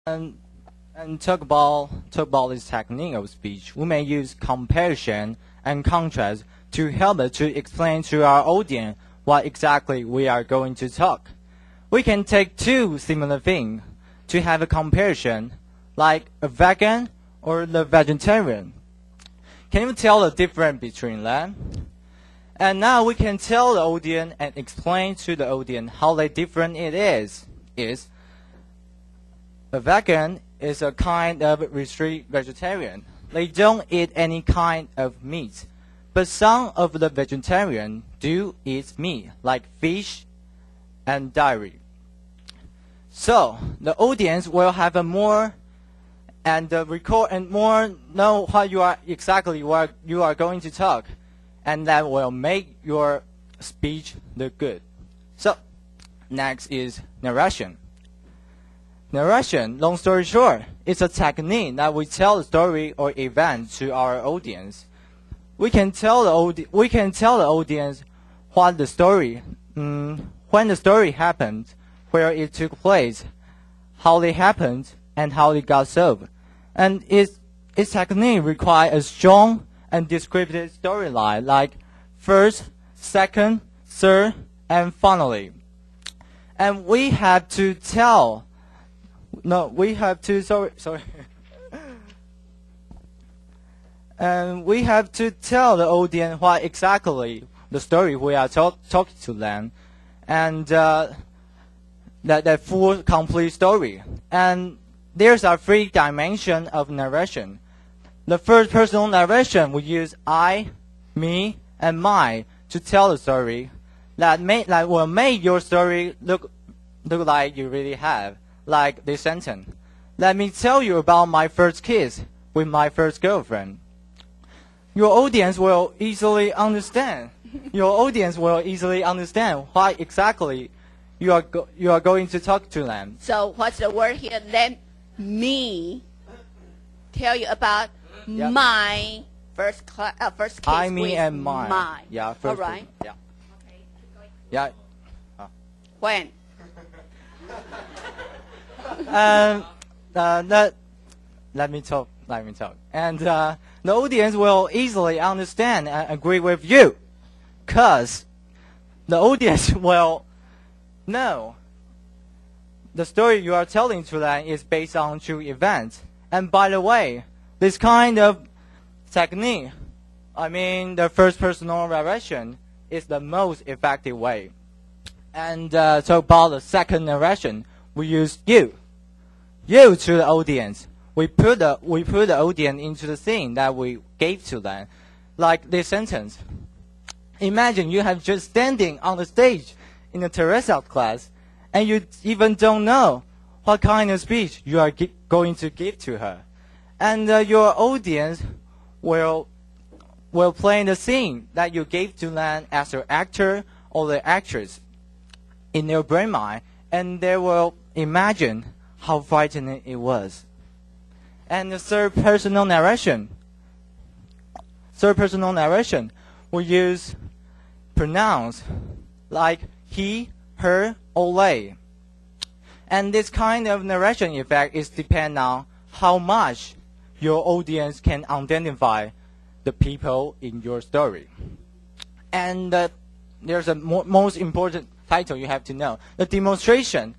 And, and talk about this technique of speech, we may use comparison and contrast to help us to explain to our audience what exactly we are going to talk. We can take two similar things to have a comparison, like a vegan or the vegetarian. Can you tell the difference between them? And now we can tell the audience and explain to the audience how different it is. A vegan is a kind of strict vegetarian. They don't eat any kind of meat. But some of the vegetarians do eat meat, like fish and dairy. So the audience will have a more and record and more know what you are exactly what you are going to talk, and that will make your speech look good. So next is narration. Narration, long story short, is a technique that we tell a story or event to our audience. We can tell the audience what the story, when the story happened, where it took place, how it happened, and how it got solved. And its technique requires a strong and descriptive storyline, like first, second, third, and finally. And we have to tell. No, we have to. Sorry. And we have to tell the audience what exactly the story we are talking to them, and that full complete story. And there's a three dimension of narration. The first person narration we use I, me, and my to tell the story. That will make your story look like you really have. Like this sentence. Let me tell you about my first kiss with my first girlfriend. Your audience will easily understand. Your audience will easily understand why exactly you are going to talk to them. So what's the word here? Let me tell you about my first kiss I, me, with and mine. my. Yeah, first. All right. Yeah. Yeah. When? Let me talk. And the audience will easily understand and agree with you, because the audience will know the story you are telling to them is based on true events. And by the way, this kind of technique, the first personal narration, is the most effective way. And so about the second narration, we use you to the audience. We put the audience into the scene that we gave to them, like this sentence. Imagine you have just standing on the stage in a Teresa class, and you even don't know what kind of speech you are going to give to her, and your audience will play the scene that you gave to them as an actor or the actress in their brain mind, and they will imagine how frightening it was. And the third personal narration, we use pronouns like he, her, or they. And this kind of narration effect is depend on how much your audience can identify the people in your story. And there's a most important title you have to know. The demonstration.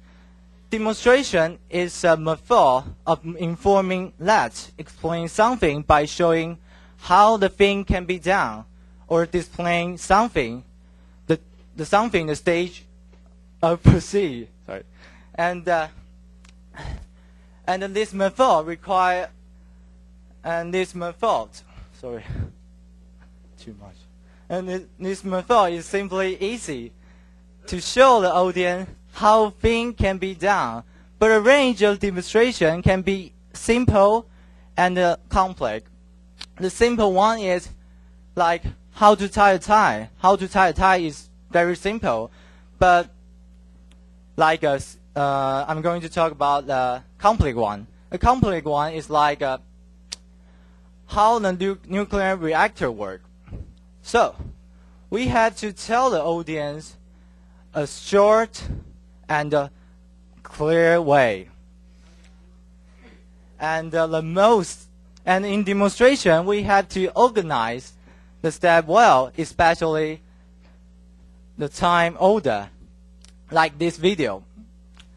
Demonstration is a method of informing that explain something by showing how the thing can be done, or displaying something, the stage of proceed. Sorry, and this method require, and this method, sorry, too much, and this method is simply easy to show the audience how things can be done, but a range of demonstration can be simple and complex. The simple one is like how to tie a tie. How to tie a tie is very simple, but like I'm going to talk about the complex one. A complex one is like how the nuclear reactor works. So we have to tell the audience a short and a clear way. And in demonstration, we have to organize the step well, especially the time order, like this video.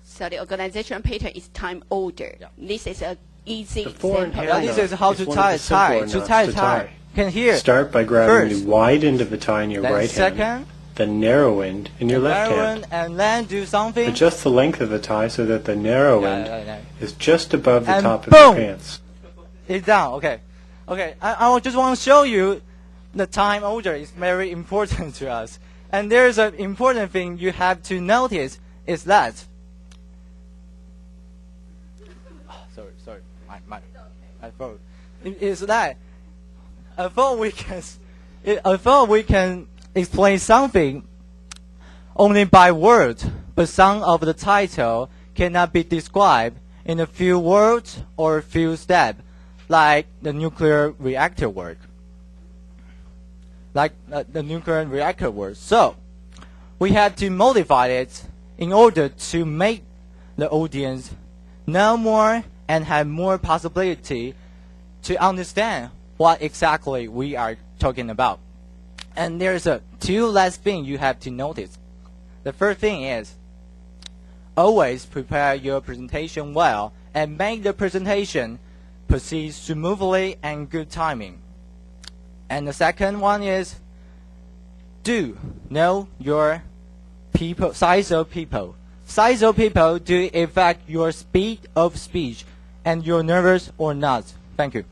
So the organization pattern is time order. Yeah. This is an easy The four and example. hand This knot is how is to one of tie the simpler to knots tie to tie. tie. Can hear. Start by grabbing First. the wide end of the tie in your Then right second, hand, the narrow end in your left hand. and then do something. Adjust the length of the tie so that the narrow Yeah, end yeah, yeah. is just above the And top of your boom! pants. It's down. Okay. I just want to show you the time order is very important to us. And there's an important thing you have to notice is that. Sorry. My fault. Is that I thought we can explain something only by words, but some of the title cannot be described in a few words or a few steps, like the nuclear reactor work. So, we had to modify it in order to make the audience know more and have more possibility to understand what exactly we are talking about. And there's two last things you have to notice. The first thing is, always prepare your presentation well and make the presentation proceed smoothly and good timing. And the second one is, do know your size of people. Size of people do affect your speed of speech and you're nervous or not. Thank you.